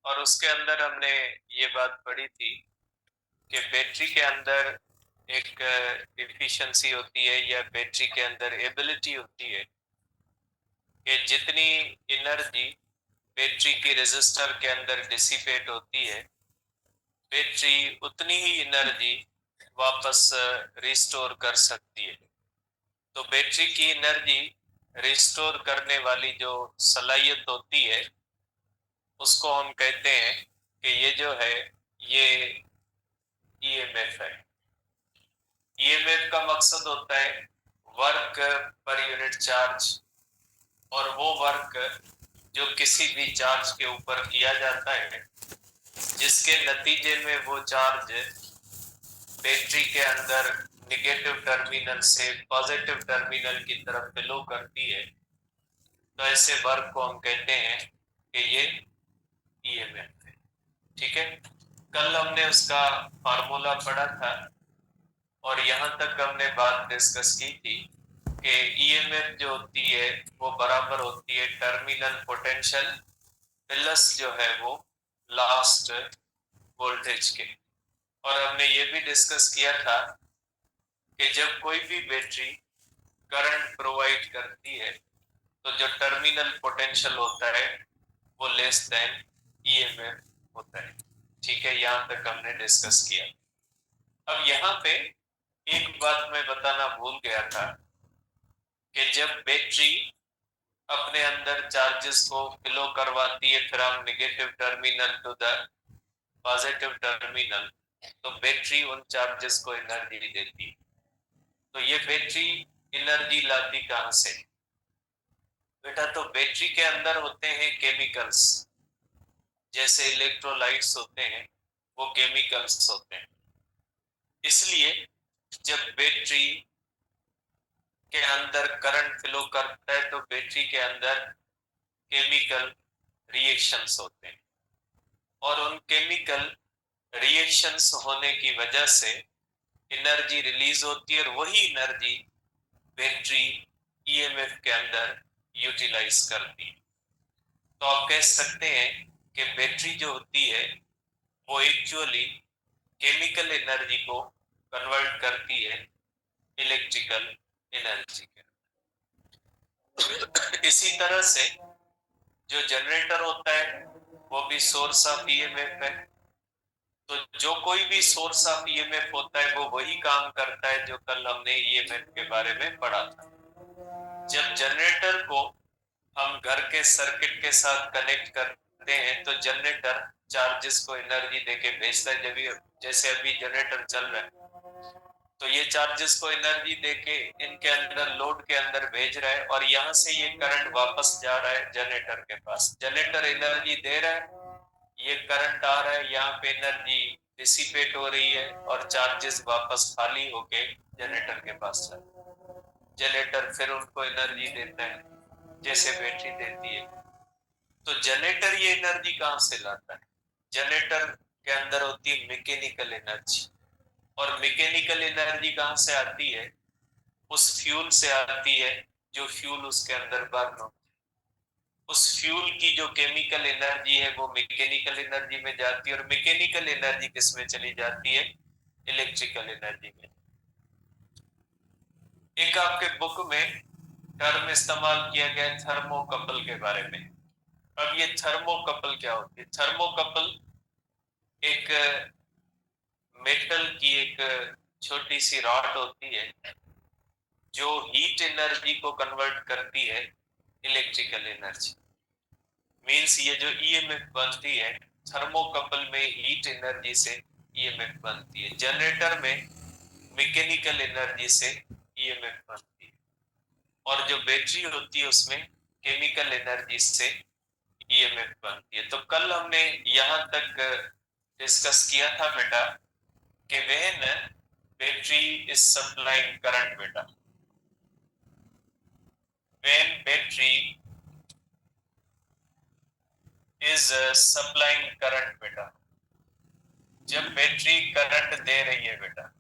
और उसके अंदर हमने ये बात पढ़ी थी कि बैटरी के अंदर एक एफिशिएंसी होती है या बैटरी के अंदर एबिलिटी होती है कि जितनी एनर्जी बैटरी की रेजिस्टर के अंदर डिसिपेट होती है, बैटरी उतनी ही एनर्जी वापस रिस्टोर कर सकती है। तो बैटरी की एनर्जी रिस्टोर करने वाली जो सलाहियत होती है उसको हम कहते हैं कि ये जो है ये ईएमएफ है। ईएमएफ का मकसद होता है वर्क पर यूनिट चार्ज, और वो वर्क जो किसी भी चार्ज के ऊपर किया जाता है जिसके नतीजे में वो चार्ज बैटरी के अंदर निगेटिव टर्मिनल से पॉजिटिव टर्मिनल की तरफ फ्लो करती है, तो ऐसे वर्क को हम कहते हैं कि ये ईएमएफ है। ठीक है, कल हमने उसका फार्मूला पढ़ा था और यहाँ तक हमने बात डिस्कस की थी कि ईएमएफ जो होती है वो बराबर होती है टर्मिनल पोटेंशियल प्लस जो है वो लास्ट वोल्टेज के। और हमने ये भी डिस्कस किया था कि जब कोई भी बैटरी करंट प्रोवाइड करती है तो जो टर्मिनल पोटेंशियल होता है वो लेस देन ईएमएफ होता है। ठीक है, यहाँ तक हमने डिस्कस किया। अब यहाँ पे एक बात मैं बताना भूल गया था कि जब बैटरी अपने अंदर चार्जेस को फ्लो करवाती है from negative terminal to the positive terminal, तो बैटरी उन चार्जेस को एनर्जी देती है। तो ये बैटरी एनर्जी लाती कहां से बेटा? तो बैटरी के अंदर होते हैं केमिकल्स, जैसे इलेक्ट्रोलाइट्स होते हैं वो केमिकल्स होते हैं। इसलिए जब बैटरी के अंदर करंट फ्लो करता है तो बैटरी के अंदर केमिकल रिएक्शंस होते हैं, और उन केमिकल रिएक्शंस होने की वजह से एनर्जी रिलीज होती है, और वही एनर्जी बैटरी ईएमएफ के अंदर यूटिलाइज करती है। तो आप कह सकते हैं कि बैटरी जो होती है वो एक्चुअली केमिकल एनर्जी को कन्वर्ट करती है इलेक्ट्रिकल एनर्जी के। इसी तरह से जो जनरेटर होता है वो भी सोर्स ऑफ ईएमएफ है। तो जो कोई भी सोर्स ऑफ ईएमएफ होता है वो वही काम करता है जो कल हमने ईएमएफ के बारे में पढ़ा था। जब जनरेटर को हम घर के सर्किट के साथ कनेक्ट करते हैं तो जनरेटर चार्जेस को एनर्जी देके भेजता है। जब जैसे अभी जनरेटर चल रहा है तो ये चार्जेस को एनर्जी देके इनके अंदर लोड के अंदर भेज रहा है, और यहाँ से ये करंट वापस जा रहा है जनरेटर के पास। जनरेटर एनर्जी दे रहा है, ये करंट आ रहा है, यहाँ पे एनर्जी डिसिपेट हो रही है और चार्जेस वापस खाली होके जनरेटर के पास जा रहा है। जनरेटर फिर उनको एनर्जी देता है जैसे बैटरी देती है। तो जनरेटर ये एनर्जी कहां से लाता है? जनरेटर के अंदर होती है मैकेनिकल एनर्जी, और मैकेनिकल एनर्जी कहां से आती है? उस फ्यूल से आती है जो फ्यूल उसके अंदर बर्न हो। उस फ्यूल की जो केमिकल एनर्जी है वो मैकेनिकल एनर्जी में जाती है, और मैकेनिकल एनर्जी किस में चली जाती है? इलेक्ट्रिकल एनर्जी में। एक आपके बुक में टर्म इस्तेमाल किया गया थर्मोकपल के बारे में। अब ये थर्मोकपल क्या होती है? थर्मोकपल एक मेटल की एक छोटी सी रॉड होती है जो हीट एनर्जी को कन्वर्ट करती है इलेक्ट्रिकल एनर्जी। मींस ये जो ईएमएफ बनती है थर्मोकपल में हीट एनर्जी से ईएमएफ बनती है, जनरेटर में मैकेनिकल एनर्जी से ईएमएफ बनती है, और जो बैटरी होती है उसमें केमिकल एनर्जी से ईएमएफ बनती है। तो कल हमने यहाँ तक डिस्कस किया था बेटा कि when battery is supplying current बेटा, when battery is supplying current बेटा, जब बैटरी करंट दे रही है बेटा,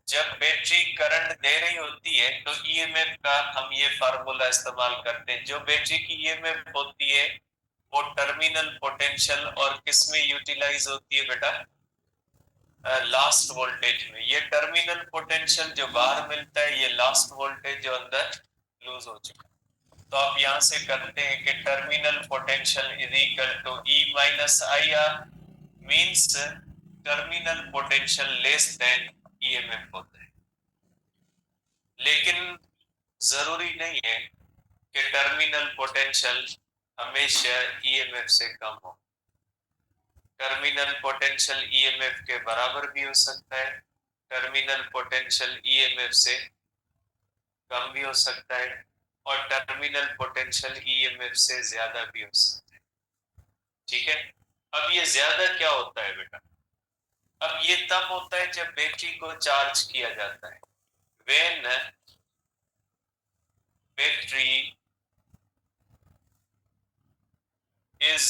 जब बैटरी करंट दे रही होती है तो ईएमएफ का हम ये फार्मूला इस्तेमाल करते हैं। जो बैटरी की ईएमएफ होती है वो टर्मिनल पोटेंशियल और किस में यूटिलाइज होती है बेटा? लास्ट वोल्टेज में। ये टर्मिनल पोटेंशियल जो बाहर मिलता है, ये लास्ट वोल्टेज जो अंदर लूज हो चुका है। तो आप यहां से करते हैं कि terminal potential is equal to E minus I R, means terminal potential less than EMF होता है। लेकिन जरूरी नहीं है कि टर्मिनल पोटेंशियल हमेशा ईएमएफ से कम हो। टर्मिनल पोटेंशियल ईएमएफ के बराबर भी हो सकता है, टर्मिनल पोटेंशियल ईएमएफ से कम भी हो सकता है, और टर्मिनल पोटेंशियल ईएमएफ से ज्यादा भी हो सकता है। ठीक है। अब ये ज्यादा क्या होता है बेटा? अब ये तब होता है जब बैटरी को चार्ज किया जाता है। When battery is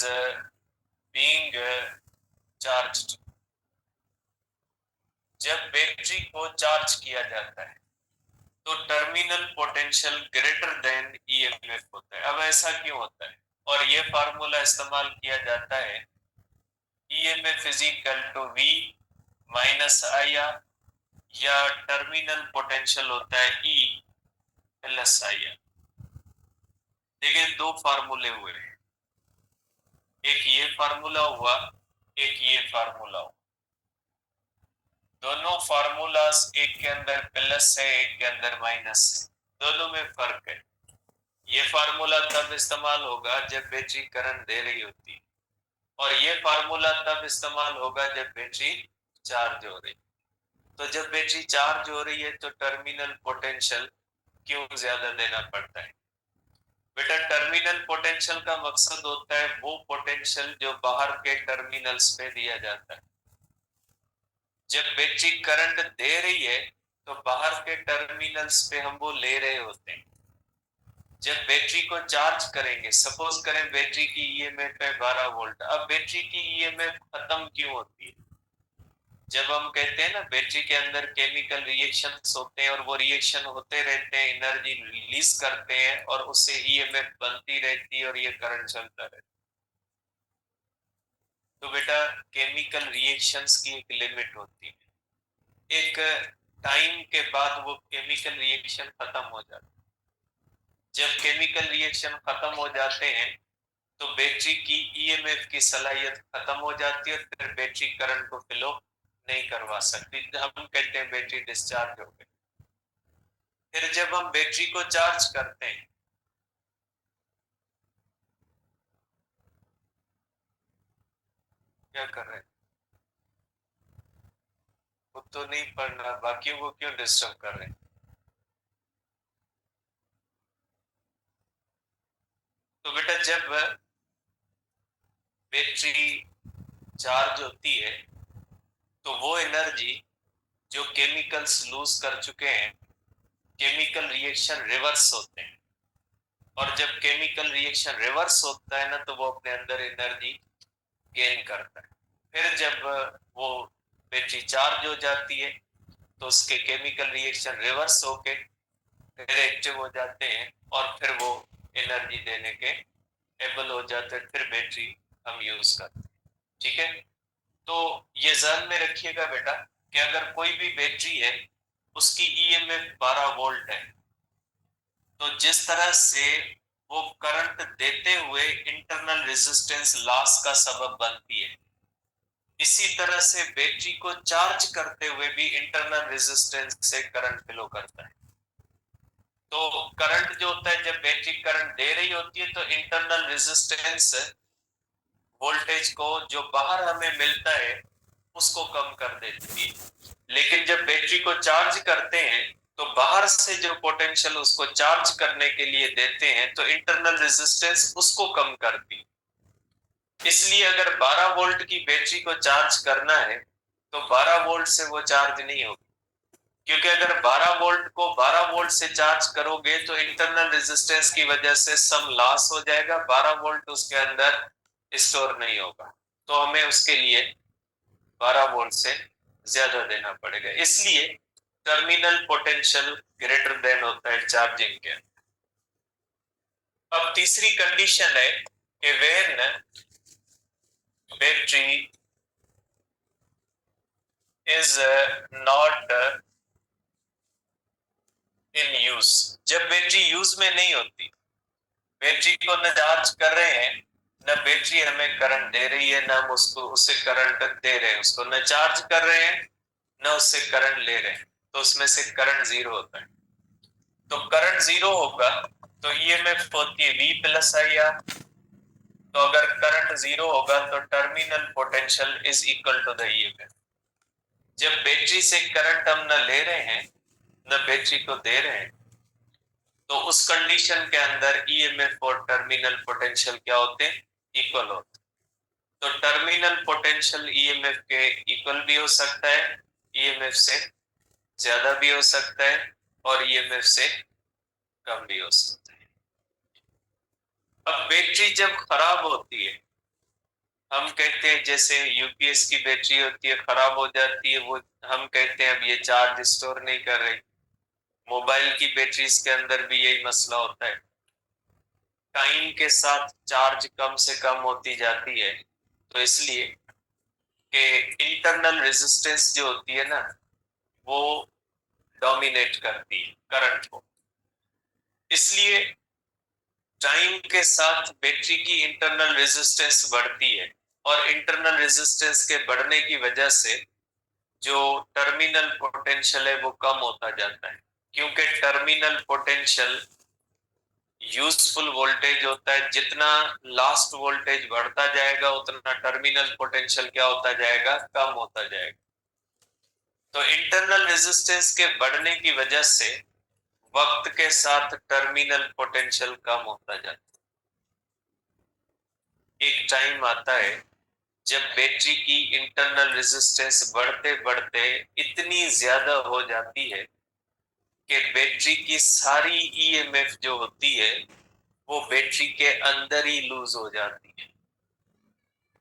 being charged, जब बैटरी को चार्ज किया जाता है तो terminal potential greater than EMF होता है। अब ऐसा क्यों होता है? और ये फार्मूला इस्तेमाल किया जाता है, EMF is equal to V minus I R, या टर्मिनल पोटेंशियल होता है ई प्लस आई आर। देखिए दो फार्मूले हुए, एक ये फार्मूला हुआ, एक ये फार्मूला हुआ। दोनों फार्मूलास एक के अंदर प्लस है, एक के अंदर माइनस है, दोनों में फर्क है। ये फार्मूला तब इस्तेमाल होगा जब बैटरी करंट दे रही होती है, और ये फार्मूला तब इस्तेमाल होगा जब बैटरी चार्ज हो रही। तो जब बैटरी चार्ज हो रही है तो टर्मिनल पोटेंशियल क्यों ज्यादा देना पड़ता है? बेटा टर्मिनल पोटेंशियल का मकसद होता है वो पोटेंशियल जो बाहर के टर्मिनल्स पे दिया जाता है। जब बैटरी करंट दे रही है तो बाहर के टर्मिनल्स पे हम वो ले रहे होते हैं। जब बैटरी को चार्ज करेंगे, सपोज करें बैटरी की ईएमएफ है 12 वोल्ट, अब बैटरी की ईएमएफ खत्म क्यों होती है? जब हम कहते हैं ना बैटरी के अंदर केमिकल रिएक्शंस होते हैं और वो रिएक्शन होते रहते हैं, एनर्जी रिलीज करते हैं और उससे ईएमएफ बनती रहती है और ये करंट चलता रहता है। तो बेटा केमिकल रिएक्शंस की एक लिमिट होती है, एक टाइम के बाद वो केमिकल रिएक्शन खत्म हो जाता है। जब केमिकल रिएक्शन खत्म हो जाते हैं तो बैटरी की ईएमएफ की सलाहियत खत्म हो जाती है, फिर बैटरी करंट को फ्लो नहीं करवा सकती। हम कहते हैं बैटरी डिस्चार्ज हो गई। फिर जब हम बैटरी को चार्ज करते हैं, क्या कर रहे हैं? खुद तो नहीं पढ़ना, बाकियों को क्यों डिस्टर्ब कर रहे हैं? तो बेटा जब बैटरी चार्ज होती है तो वो एनर्जी जो केमिकल्स लूज कर चुके हैं, केमिकल रिएक्शन रिवर्स होते हैं, और जब केमिकल रिएक्शन रिवर्स होता है ना तो वो अपने अंदर एनर्जी गेन करता है। फिर जब वो बैटरी चार्ज हो जाती है तो उसके केमिकल रिएक्शन रिवर्स होके फिर एक्टिव हो जाते हैं और फिर वो एनर्जी देने के एबल हो जाते हैं, फिर बैटरी हम यूज करते हैं। ठीक है। तो ये ध्यान में रखिएगा बेटा कि अगर कोई भी बैटरी है उसकी ईएमएफ 12 वोल्ट है, तो जिस तरह से वो करंट देते हुए इंटरनल रेजिस्टेंस लॉस का सबब बनती है, इसी तरह से बैटरी को चार्ज करते हुए भी इंटरनल रेजिस्टेंस से करंट फ्लो करता है। तो करंट जो होता है, जब बैटरी करंट दे रही होती है तो इंटरनल रेजिस्टेंस वोल्टेज को जो बाहर हमें मिलता है उसको कम कर देती है। लेकिन जब बैटरी को चार्ज करते हैं तो बाहर से जो पोटेंशियल उसको चार्ज करने के लिए देते हैं तो इंटरनल रेजिस्टेंस उसको कम करती। इसलिए अगर 12 वोल्ट की बैटरी को चार्ज करना है तो 12 वोल्ट से वो चार्ज नहीं होगी, क्योंकि अगर 12 वोल्ट को 12 वोल्ट से चार्ज करोगे तो इंटरनल रेजिस्टेंस की वजह से सम लॉस हो जाएगा, 12 वोल्ट उसके अंदर स्टोर नहीं होगा, तो हमें उसके लिए 12 वोल्ट से ज्यादा देना पड़ेगा। इसलिए टर्मिनल पोटेंशियल ग्रेटर देन होता है चार्जिंग के। अब तीसरी कंडीशन है कि when battery is not in use, जब बैटरी यूज में नहीं होती, बैटरी को न चार्ज कर रहे हैं, न बैटरी हमें करंट दे रही है, न हम उसको उससे करंट दे रहे हैं, उसको न चार्ज कर रहे हैं न उससे करंट ले रहे हैं, तो उसमें से करंट जीरो होता है। तो करंट जीरो होगा तो ईएमएफ होती है V प्लस आई आर। तो अगर करंट जीरो होगा तो terminal potential is equal to the EMF. जब बैटरी से करंट हम न ले रहे हैं न बैटरी को दे रहे हैं, तो उस कंडीशन के अंदर ईएमएफ और टर्मिनल पोटेंशियल क्या होते हैं? इक्वल होते हैं। तो टर्मिनल पोटेंशियल ईएमएफ के इक्वल भी हो सकता है, ईएमएफ से ज्यादा भी हो सकता है और ईएमएफ से कम भी हो सकता है। अब बैटरी जब खराब होती है, हम कहते हैं जैसे यूपीएस की बैटरी होती है, खराब हो जाती है, वो हम कहते हैं अब ये चार्ज स्टोर नहीं कर रही। मोबाइल की बैटरीज के अंदर भी यही मसला होता है, टाइम के साथ चार्ज कम से कम होती जाती है। तो इसलिए कि इंटरनल रेजिस्टेंस जो होती है ना, वो डोमिनेट करती है करंट को। इसलिए टाइम के साथ बैटरी की इंटरनल रेजिस्टेंस बढ़ती है और इंटरनल रेजिस्टेंस के बढ़ने की वजह से जो टर्मिनल पोटेंशियल है वो कम होता जाता है, क्योंकि टर्मिनल पोटेंशियल यूजफुल वोल्टेज होता है। जितना लास्ट वोल्टेज बढ़ता जाएगा उतना टर्मिनल पोटेंशियल क्या होता जाएगा? कम होता जाएगा। तो इंटरनल रेजिस्टेंस के बढ़ने की वजह से वक्त के साथ टर्मिनल पोटेंशियल कम होता जाता है। एक टाइम आता है जब बैटरी की इंटरनल रेजिस्टेंस बढ़ते बढ़ते इतनी ज्यादा हो जाती है कि बैटरी की सारी ईएमएफ जो होती है वो बैटरी के अंदर ही लूज हो जाती है।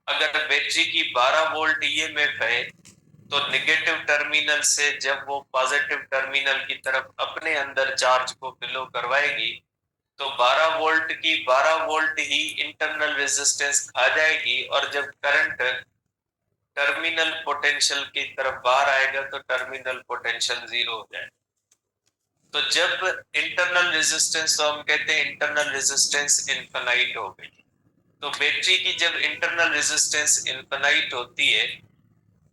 अगर बैटरी की 12 वोल्ट ईएमएफ है तो नेगेटिव टर्मिनल से जब वो पॉजिटिव टर्मिनल की तरफ अपने अंदर चार्ज को फ्लो करवाएगी तो 12 वोल्ट की 12 वोल्ट ही इंटरनल रेजिस्टेंस खा जाएगी, और जब करंट टर्मिनल पोटेंशियल की तरफ बाहर आएगा तो टर्मिनल पोटेंशियल जीरो हो जाएगा। तो जब इंटरनल रेजिस्टेंस, तो हम कहते हैं इंटरनल रेजिस्टेंस इनफाइनाइट हो गई। तो बैटरी की जब इंटरनल रेजिस्टेंस इनफाइनाइट होती है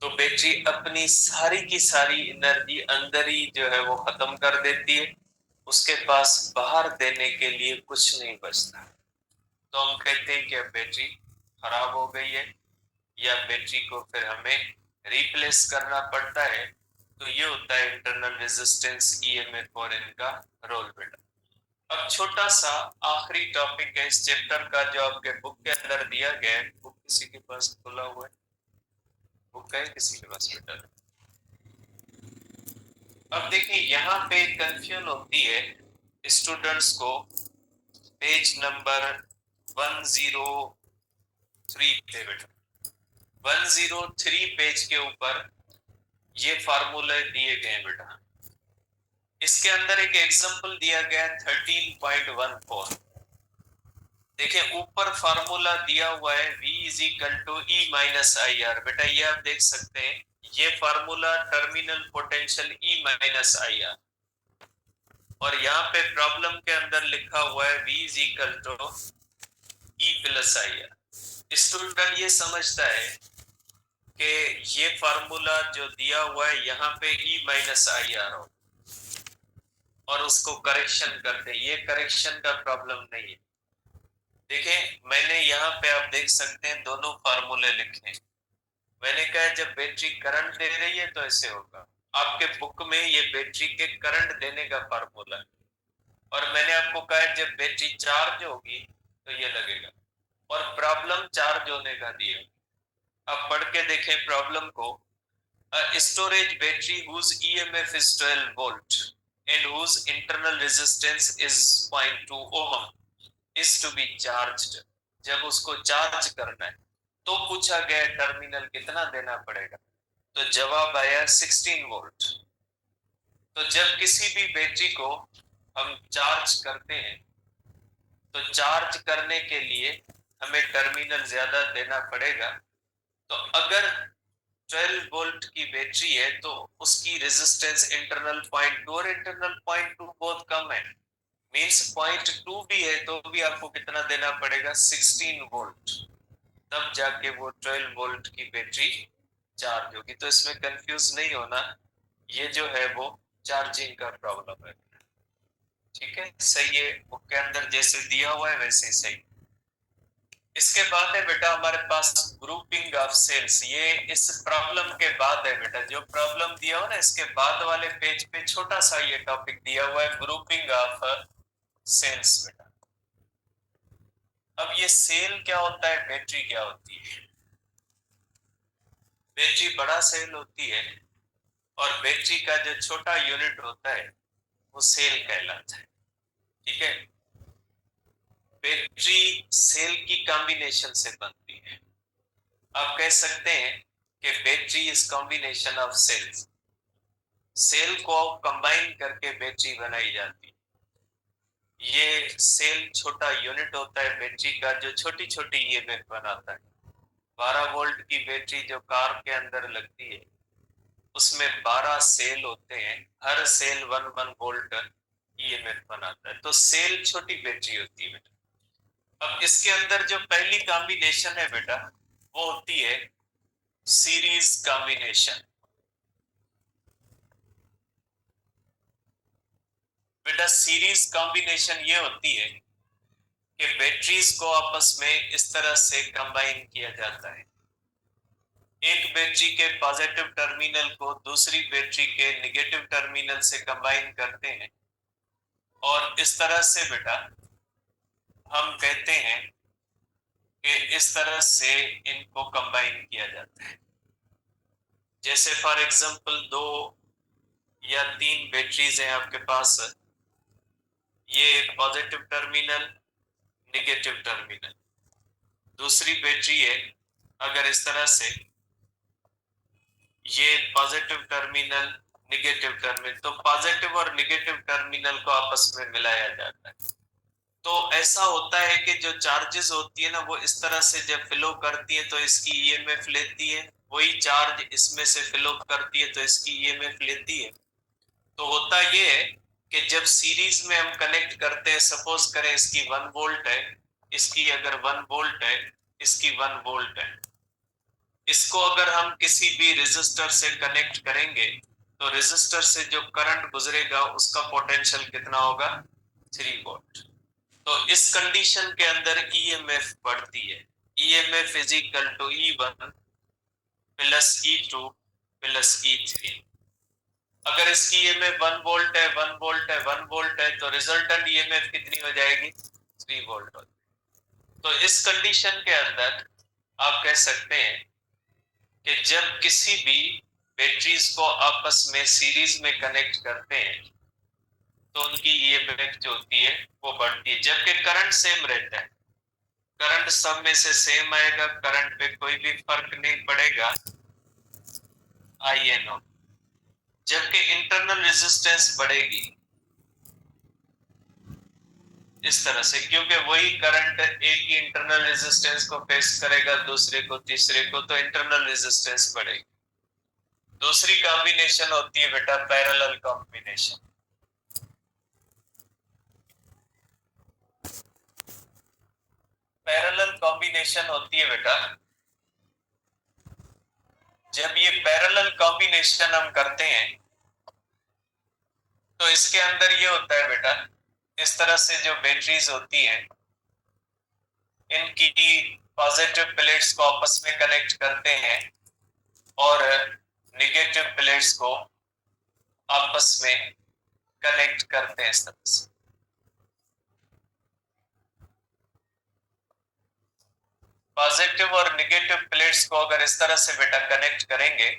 तो बैटरी अपनी सारी की सारी एनर्जी अंदर ही जो है वो खत्म कर देती है, उसके पास बाहर देने के लिए कुछ नहीं बचता। तो हम कहते हैं कि अब बैटरी खराब हो गई है या बैटरी को फिर हमें रिप्लेस करना पड़ता है। तो ये होता है इंटरनल रेजिस्टेंस, ईएमएफ और इनका रोल बेटा। अब छोटा सा आखिरी टॉपिक है इस चैप्टर का जो आपके बुक के अंदर दिया गया है। बुक किसी के पास खुला हुआ है? बुक है किसी के पास बेटा? अब देखिए यहाँ पे कंफ्यूजन होती है स्टूडेंट्स को। पेज नंबर 103 पे बेटा, 103 पेज के ऊपर ये फार्मूले दिए गए बेटा। इसके अंदर एक एग्जांपल दिया गया 13.14। देखिए ऊपर फार्मूला दिया हुआ है V is equal to E minus I R. बेटा ये आप देख सकते हैं, ये formula terminal potential E minus I R, और यहाँ पे प्रॉब्लम के अंदर लिखा हुआ है V is equal to E plus I R. Student ये समझता है कि ये फार्मूला जो दिया हुआ है यहाँ पे E माइनस आई आर हो और उसको करेक्शन करते, ये करेक्शन का प्रॉब्लम नहीं है। देखिए मैंने यहाँ पे आप देख सकते हैं दोनों फार्मूले लिखे। मैंने कहा जब बैटरी करंट दे रही है तो ऐसे होगा। आपके बुक में ये बैटरी के करंट देने का फार्मूला है, और मैंने आपको कहा जब बैटरी चार्ज होगी तो ये लगेगा, और प्रॉब्लम चार्ज होने का दिया। अब पढ़ के देखें प्रॉब्लम को। Storage battery whose EMF is 12 volt and whose internal resistance is 0.2 ohm is to be charged। जब उसको चार्ज करना है तो पूछा गया टर्मिनल कितना देना पड़ेगा, तो जवाब आया 16 वोल्ट। तो जब किसी भी बैटरी को हम चार्ज करते हैं तो चार्ज करने के लिए हमें टर्मिनल ज्यादा देना पड़ेगा। तो अगर 12 वोल्ट की बैटरी है तो उसकी रेजिस्टेंस इंटरनल 0.2 और इंटरनल 0.2 बहुत कम है, मींस 0.2 भी है तो भी आपको कितना देना पड़ेगा, 16 वोल्ट, तब जाके वो 12 वोल्ट की बैटरी चार्ज होगी। तो इसमें कंफ्यूज नहीं होना, ये जो है वो चार्जिंग का प्रॉब्लम है। ठीक है, सही है, बुक के अंदर जैसे दिया हुआ है वैसे ही सही। इसके बाद है बेटा हमारे पास ग्रुपिंग ऑफ सेल्स। ये इस प्रॉब्लम के बाद है बेटा, जो प्रॉब्लम दिया हुआ ना इसके बाद वाले पेज पे छोटा सा ये टॉपिक दिया हुआ है, ग्रुपिंग ऑफ सेल्स बेटा। अब ये सेल क्या होता है, बैटरी क्या होती है? बैटरी बड़ा सेल होती है और बैटरी का जो छोटा यूनिट होता है वो सेल कहलाता है। ठीक है, बैटरी सेल की कॉम्बिनेशन से बनती है। आप कह सकते हैं कि battery is combination of cells, cell को कंबाइन करके बैटरी बनाई जाती है। ये सेल छोटा यूनिट होता है बैटरी का जो छोटी छोटी ईएमएफ बनाता है। 12 वोल्ट की बैटरी जो कार के अंदर लगती है उसमें 12 सेल होते हैं, हर सेल 1 वोल्ट ईएमएफ बनाता है, तो सेल छोटी बैटरी होती है बेटा। अब इसके अंदर जो पहली कॉम्बिनेशन है बेटा वो होती है सीरीज कॉम्बिनेशन। बेटा सीरीज कॉम्बिनेशन ये होती है कि बैटरीज को आपस में इस तरह से कंबाइन किया जाता है, एक बैटरी के पॉजिटिव टर्मिनल को दूसरी बैटरी के नेगेटिव टर्मिनल से कंबाइन करते हैं और इस तरह से बेटा हम कहते हैं कि इस तरह से इनको कंबाइन किया जाता है। जैसे फॉर एग्जांपल 2 या 3 बैटरीज हैं आपके पास, ये पॉजिटिव टर्मिनल नेगेटिव टर्मिनल, दूसरी बैटरी है अगर इस तरह से ये पॉजिटिव टर्मिनल नेगेटिव टर्मिनल, तो पॉजिटिव और नेगेटिव टर्मिनल को आपस में मिलाया जाता है। तो ऐसा होता है कि जो चार्जेस होती है ना वो इस तरह से जब फ्लो करती है तो इसकी ईएमएफ लेती है, वही चार्ज इसमें से फ्लो करती है तो इसकी ईएमएफ लेती है। तो होता ये है कि जब सीरीज में हम कनेक्ट करते हैं, सपोज करें इसकी 1 वोल्ट है, इसकी अगर 1 वोल्ट है, इसकी 1 वोल्ट है, इसको अगर हम किसी भी रेजिस्टर से कनेक्ट करेंगे तो रेजिस्टर से जो करंट गुजरेगा उसका पोटेंशियल कितना होगा, 3 वोल्ट। तो इस कंडीशन के अंदर ईएमएफ बढ़ती है, EMF is equal to E1 plus E2 plus E3। अगर इसकी ईएमएफ 1 वोल्ट है, 1 वोल्ट है, 1 वोल्ट है, तो रिजल्टेंट ईएमएफ कितनी हो जाएगी, 3 वोल्ट हो। तो इस कंडीशन के अंदर आप कह सकते हैं कि जब किसी भी बैटरीज को आपस में सीरीज में कनेक्ट करते हैं तो उनकी ईएमएफ जो होती है वो बढ़ती है, जबकि करंट सेम रहता है, करंट सब में से सेम आएगा, करंट पे कोई भी फर्क नहीं पड़ेगा, INO। जबकि इंटरनल रेजिस्टेंस बढ़ेगी इस तरह से, क्योंकि वही करंट एक ही इंटरनल रेजिस्टेंस को फेस करेगा, दूसरे को, तीसरे को, तो इंटरनल रेजिस्टेंस बढ़ेगी। दूसरी कॉम्बिनेशन होती है बेटा पैरेलल कॉम्बिनेशन। पैरेलल कॉम्बिनेशन होती है बेटा जब ये पैरेलल कॉम्बिनेशन हम करते हैं तो इसके अंदर ये होता है बेटा, इस तरह से जो बैटरीज होती हैं इनकी पॉजिटिव प्लेट्स को आपस में कनेक्ट करते हैं और नेगेटिव प्लेट्स को आपस में कनेक्ट करते हैं इस तरह से। पॉजिटिव और नेगेटिव प्लेट्स को अगर इस तरह से बेटा कनेक्ट करेंगे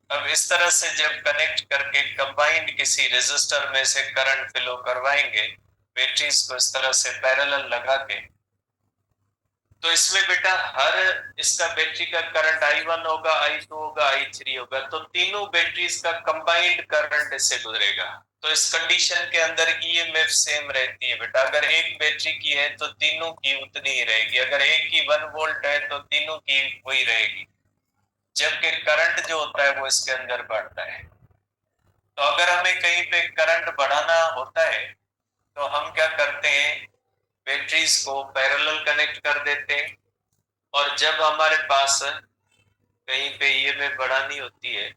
अब इस तरह से जब कनेक्ट करके कंबाइंड किसी रेजिस्टर में से करंट फ्लो करवाएंगे बैटरीज को इस तरह से पैरेलल लगा के, तो इसमें बेटा हर इसका बैटरी का करंट I1 होगा, I2 होगा, I3 होगा, तो तीनों बैटरीज का कंबाइंड करंट इससे गुजरेगा। तो इस कंडीशन के अंदर ईएमएफ सेम रहती है बेटा। अगर एक बैटरी की है तो तीनों की उतनी ही रहेगी, अगर एक की 1 वोल्ट है तो तीनों की वही रहेगी, जबकि करंट जो होता है वो इसके अंदर बढ़ता है। तो अगर हमें कहीं पे करंट बढ़ाना होता है तो हम क्या करते हैं, बैटरीज को पैरेलल कनेक्ट कर देते हैं, और जब हमारे पास कहीं पे ईएमएफ बढ़ानी होती है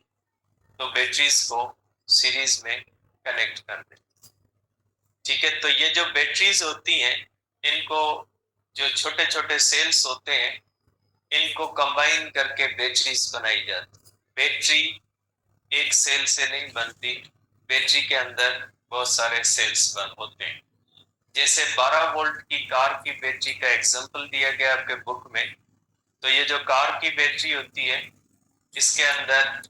तो बैटरीज को सीरीज में कनेक्ट कर देते हैं। ठीक है, तो ये जो बैटरीज होती हैं इनको, जो छोटे छोटे सेल्स होते हैं, इनको कंबाइन करके बैटरीज बनाई जाती है। बैटरी एक सेल से नहीं बनती, बैटरी के अंदर बहुत सारे सेल्स होते हैं। जैसे 12 वोल्ट की कार की बैटरी का एग्जांपल दिया गया आपके बुक में, तो ये जो कार की बैटरी होती है इसके अंदर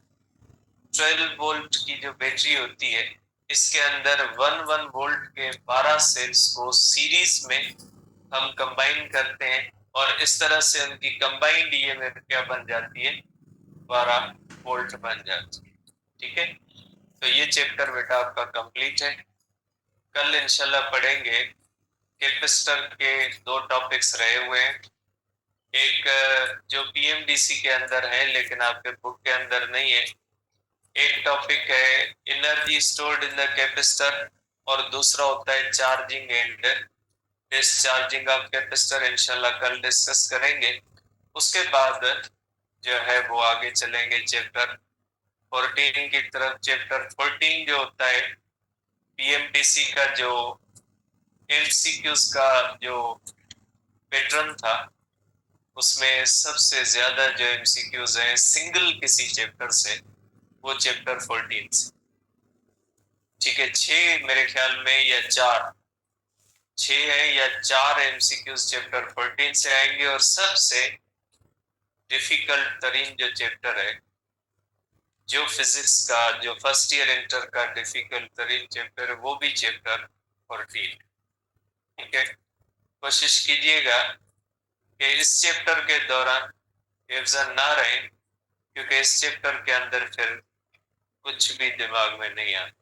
12 वोल्ट की जो बैटरी होती है, इसके अंदर 1 वोल्ट के 12 सेल्स को सीरीज में हम कंबाइन करते हैं, और इस तरह से उनकी कंबाइंड ईएमएफ क्या बन जाती है, 12 वोल्ट बन जाती है। ठीक है, तो ये चैप्टर बेटा आपका कंप्लीट है। कल इंशाल्लाह पढ़ेंगे कैपेसिटर के दो टॉपिक्स रहे हुए हैं, एक जो पीएमडीसी के अंदर है लेकिन आपके बुक के अंदर नहीं है, एक टॉपिक है energy stored in the capacitor, और दूसरा होता है charging and discharging of capacitor. इंशाल्लाह कल डिस्कस करेंगे। उसके बाद जो है वो आगे चलेंगे चैप्टर 14 की तरफ। चैप्टर 14 जो होता है पीएमडीसी का जो एमसीक्यूज का जो पैटर्न था, उसमें सबसे ज्यादा जो एमसीक्यूज हैं सिंगल किसी चैप्टर से, वो चैप्टर 14 से। ठीक है, 6 मेरे ख्याल में या 6 है या 4 एमसीक्यूज चैप्टर 14 से आएंगे, और सबसे डिफिकल्ट तरीन जो चैप्टर है, जो फिजिक्स का जो फर्स्ट ईयर इंटर का डिफिकल्ट तरीन चैप्टर है, वो भी चैप्टर 14। ठीक है, कोशिश कीजिएगा कि इस चैप्टर के दौरान रिविजन ना रहे, क्योंकि इस चैप्टर के अंदर फिर कुछ भी दिमाग में नहीं आता।